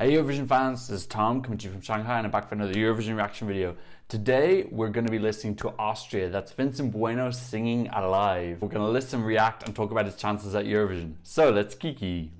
Hey Eurovision fans, this is Tom coming to you from Shanghai and I'm back for another Eurovision reaction video. Today we're going to be listening to Austria. That's Vincent Bueno singing Alive. We're going to listen, react and talk about his chances at Eurovision. So let's kiki.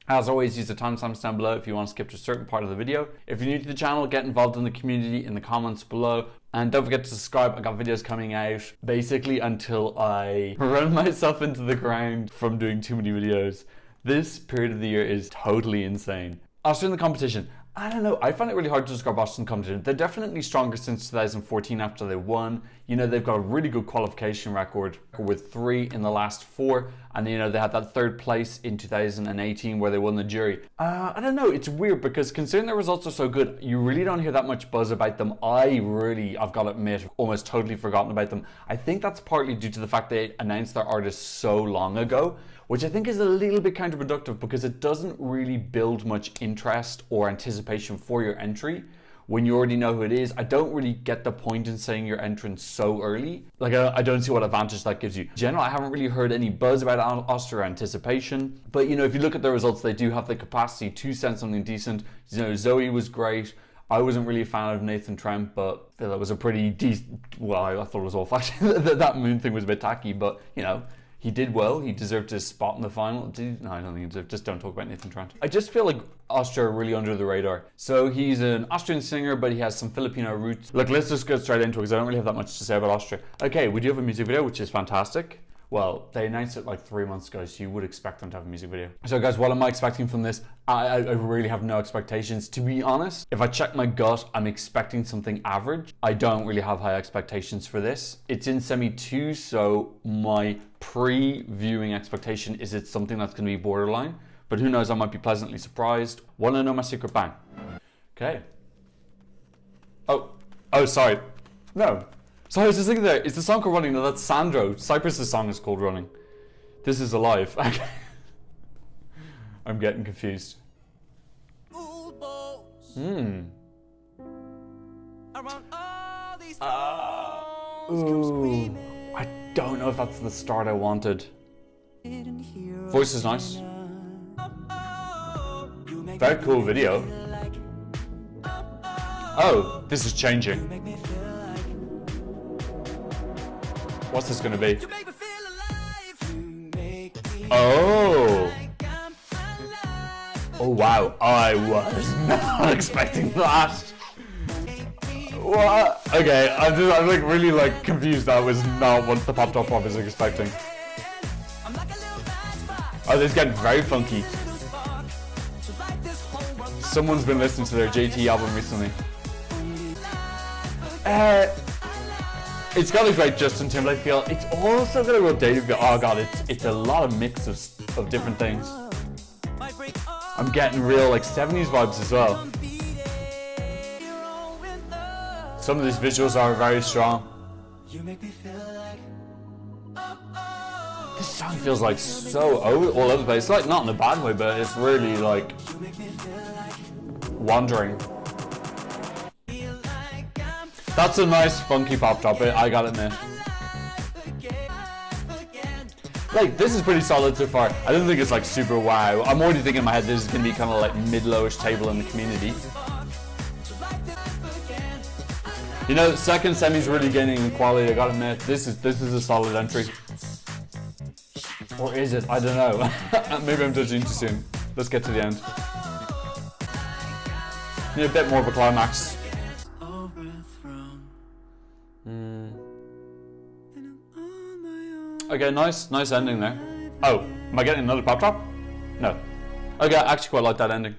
As always, use the timestamps down below if you want to skip to a certain part of the video. If you're new to the channel, get involved in the community in the comments below. And don't forget to subscribe. I got videos coming out basically until I run myself into the ground from doing too many videos. This period of the year is totally insane. Austria in the competition. I don't know, I find it really hard to describe Austrian competition. They're definitely stronger since 2014 after they won. You know, they've got a really good qualification record with 3 in the last 4. And you know, they had that 3rd place in 2018 where they won the jury. I don't know, it's weird because considering their results are so good, you really don't hear that much buzz about them. I've got to admit, almost totally forgotten about them. I think that's partly due to the fact they announced their artist so long ago, which I think is a little bit counterproductive because it doesn't really build much interest or anticipation for your entry when you already know who it is. I don't really get the point in saying your entrance so early. Like, I don't see what advantage that gives you. In general, I haven't really heard any buzz about Austria anticipation, but you know, if you look at the results, they do have the capacity to send something decent. You know, Zoe was great. I wasn't really a fan of Nathan Trent, but that was a pretty decent, well, I thought it was all flash. That moon thing was a bit tacky, but you know, he did well. He deserved his spot in the final. No, I don't think he deserved. Just don't talk about Nathan Trent. I just feel like Austria are really under the radar. So he's an Austrian singer, but he has some Filipino roots. Look, let's just go straight into it because I don't really have that much to say about Austria. Okay, we do have a music video, which is fantastic. Well, they announced it like 3 months ago, so you would expect them to have a music video. So guys, what am I expecting from this? I really have no expectations. To be honest, if I check my gut, I'm expecting something average. I don't really have high expectations for this. It's in semi 2, so my pre-viewing expectation is it's something that's going to be borderline. But who knows, I might be pleasantly surprised. Want to know my secret? Bang. Okay. Oh, sorry. No. So I was just thinking there, is the song called Running? No, that's Sandro. Cyprus's song is called Running. This is Alive. I'm getting confused. Ooh. I don't know if that's the start I wanted. Voice is nice. Very cool video. Oh, this is changing. What's this gonna be? Oh! Oh wow, I was not expecting that. What? Okay, I'm like really like confused. That was not what the pop top I was expecting. Oh, this is getting very funky. Someone's been listening to their JT album recently. It's got a great Justin Timberlake feel. It's also got a real dated feel. Oh god, it's a lot of mix of different things. I'm getting real like 70s vibes as well. Some of these visuals are very strong. This song feels like so all over the place. Like not in a bad way, but it's really like wandering. That's a nice funky pop drop, I gotta admit. Like, this is pretty solid so far. I don't think it's like super wow. I'm already thinking in my head this is gonna be kind of like mid-lowish table in the community. You know, second semi's really gaining in quality, I gotta admit. This is a solid entry. Or is it? I don't know. Maybe I'm judging too soon. Let's get to the end. Need a bit more of a climax. Okay, nice ending there. Oh, am I getting another pop drop? No. Okay, I actually quite like that ending.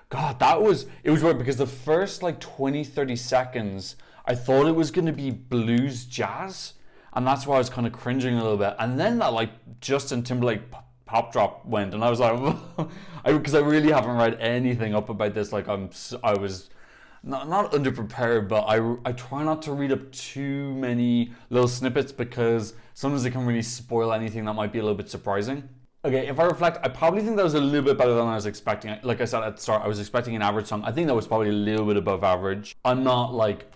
God, it was weird because the first like 20-30 seconds, I thought it was gonna be blues jazz, and that's why I was kind of cringing a little bit. And then that like Justin Timberlake pop drop went, and I was like, because I really haven't read anything up about this. Like I was not underprepared, but I try not to read up too many little snippets because sometimes it can really spoil anything that might be a little bit surprising. Okay, if I reflect, I probably think that was a little bit better than I was expecting. Like I said at the start, I was expecting an average song. I think that was probably a little bit above average. I'm not like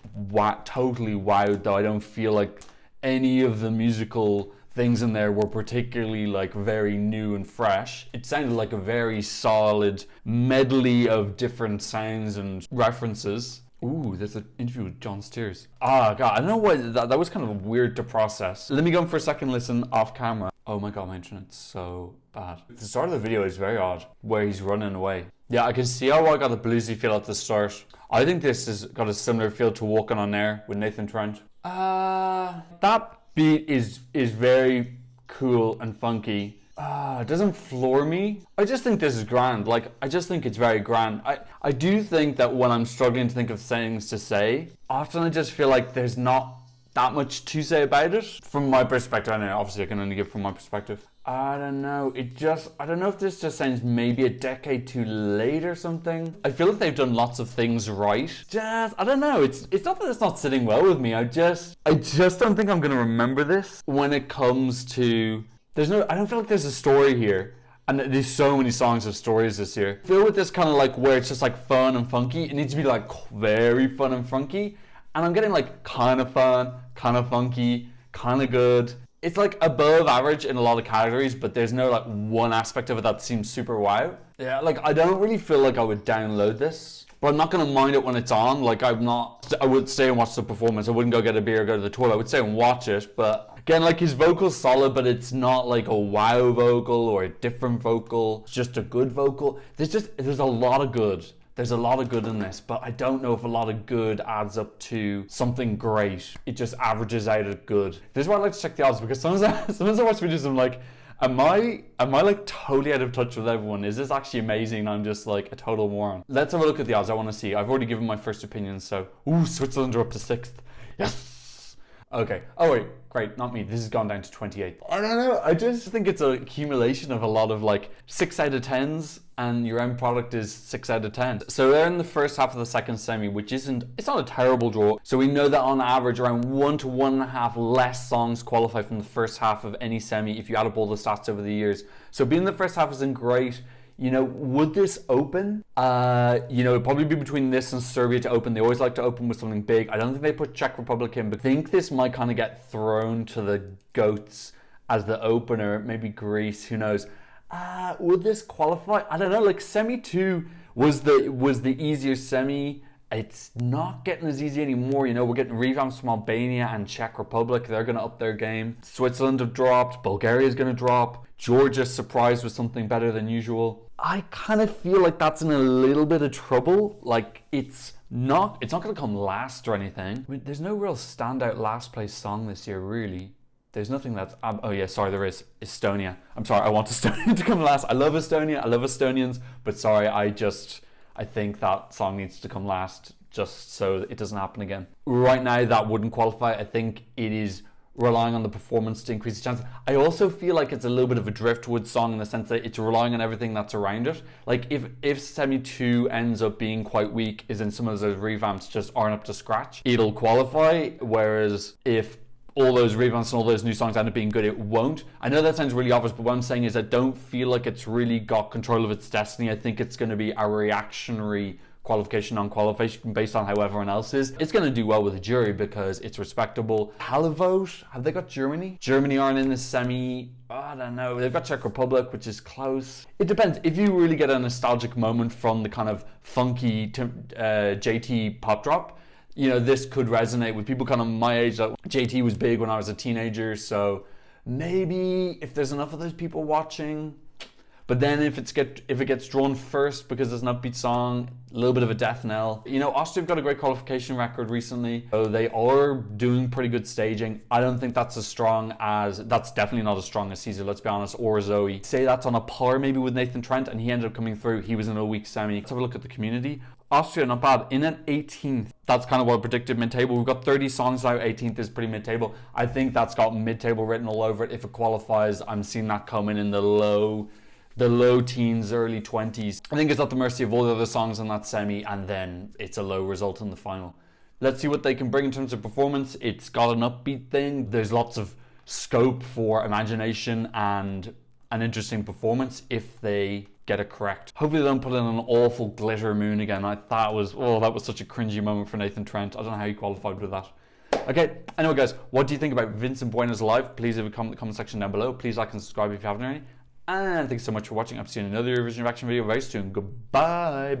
totally wowed though. I don't feel like any of the musical things in there were particularly like very new and fresh. It sounded like a very solid medley of different sounds and references. Ooh, there's an interview with John Steers. Ah, God, I don't know why that was kind of weird to process. Let me go in for a second listen off camera. Oh my God, my internet's so bad. The start of the video is very odd, where he's running away. Yeah, I can see how I got a bluesy feel at the start. I think this has got a similar feel to Walking on Air with Nathan Trent. That beat is very cool and funky. It doesn't floor me. I just think this is grand. Like, I just think it's very grand. I do think that when I'm struggling to think of things to say, often I just feel like there's not that much to say about it. From my perspective, I know obviously I can only give from my perspective. I don't know. I don't know if this just sounds maybe a decade too late or something. I feel like they've done lots of things right. I don't know. It's not that it's not sitting well with me. I just don't think I'm going to remember this when it comes to... I don't feel like there's a story here. And there's so many songs of stories this year. I feel with this kind of like where it's just like fun and funky. It needs to be like very fun and funky. And I'm getting like kind of fun, kind of funky, kind of good. It's like above average in a lot of categories, but there's no like one aspect of it that seems super wow. Yeah, like I don't really feel like I would download this, but I'm not gonna mind it when it's on. Like I would stay and watch the performance. I wouldn't go get a beer or go to the toilet. I would stay and watch it, but again, like his vocal's solid, but it's not like a wow vocal or a different vocal. It's just a good vocal. There's a lot of good. There's a lot of good in this, but I don't know if a lot of good adds up to something great. It just averages out at good. This is why I like to check the odds, because sometimes I watch videos and I'm like, am I like totally out of touch with everyone? Is this actually amazing? I'm just like a total moron. Let's have a look at the odds. I want to see. I've already given my first opinion, so Switzerland are up to 6th. Yes. Okay. Oh wait, great. Not me. This has gone down to 28th. I don't know. I just think it's an accumulation of a lot of like 6 out of 10s. And your end product is 6 out of 10. So they're in the first half of the second semi, which it's not a terrible draw. So we know that on average around 1 to 1.5 less songs qualify from the first half of any semi if you add up all the stats over the years. So being the first half isn't great. You know, would this open? It'd probably be between this and Serbia to open. They always like to open with something big. I don't think they put Czech Republic in, but I think this might kind of get thrown to the goats as the opener. Maybe Greece, who knows? Would this qualify? I don't know. Like semi 2 was the easier semi. It's not getting as easy anymore. You know, we're getting revamps from Albania and Czech Republic. They're going to up their game. Switzerland have dropped. Bulgaria is going to drop. Georgia's surprised with something better than usual. I kind of feel like that's in a little bit of trouble. Like it's not going to come last or anything. I mean, there's no real standout last place song this year, really. There's nothing that's... there is. Estonia. I'm sorry, I want Estonia to come last. I love Estonia. I love Estonians. But sorry, I think that song needs to come last just so that it doesn't happen again. Right now, that wouldn't qualify. I think it is relying on the performance to increase the chances. I also feel like it's a little bit of a driftwood song in the sense that it's relying on everything that's around it. Like if Semi 2 ends up being quite weak, is in some of those revamps just aren't up to scratch, it'll qualify. Whereas if all those revamps and all those new songs end up being good, it won't. I know that sounds really obvious, but what I'm saying is I don't feel like it's really got control of its destiny. I think it's going to be a reactionary qualification on qualification based on how everyone else is. It's going to do well with the jury because it's respectable. Televote, have they got Germany? Germany aren't in the semi. I don't know. They've got Czech Republic, which is close. It depends. If you really get a nostalgic moment from the kind of funky JT pop drop, you know, this could resonate with people kind of my age. Like JT was big when I was a teenager, so maybe if there's enough of those people watching. But then if it gets drawn first because it's an upbeat song, a little bit of a death knell. You know, Austria have got a great qualification record recently, so they are doing pretty good staging. I don't think that's definitely not as strong as Caesar, let's be honest, or Zoe. Say that's on a par maybe with Nathan Trent, and he ended up coming through. He was in a weak semi. Let's have a look at the community. Austria, not bad. In at 18th. That's kind of what I predicted mid-table. We've got 30 songs now. 18th is pretty mid-table. I think that's got mid-table written all over it. If it qualifies, I'm seeing that coming in the low teens, early 20s. I think it's at the mercy of all the other songs in that semi, and then it's a low result in the final. Let's see what they can bring in terms of performance. It's got an upbeat thing. There's lots of scope for imagination and an interesting performance if they get it correct. Hopefully they don't put in an awful glitter moon again. That was such a cringy moment for Nathan Trent. I don't know how he qualified with that. Okay, anyway guys, what do you think about Vincent Bueno's live? Please leave a comment in the comment section down below. Please like and subscribe if you haven't already. And thanks so much for watching. I'll see you in another Eurovision reaction video very soon. Goodbye.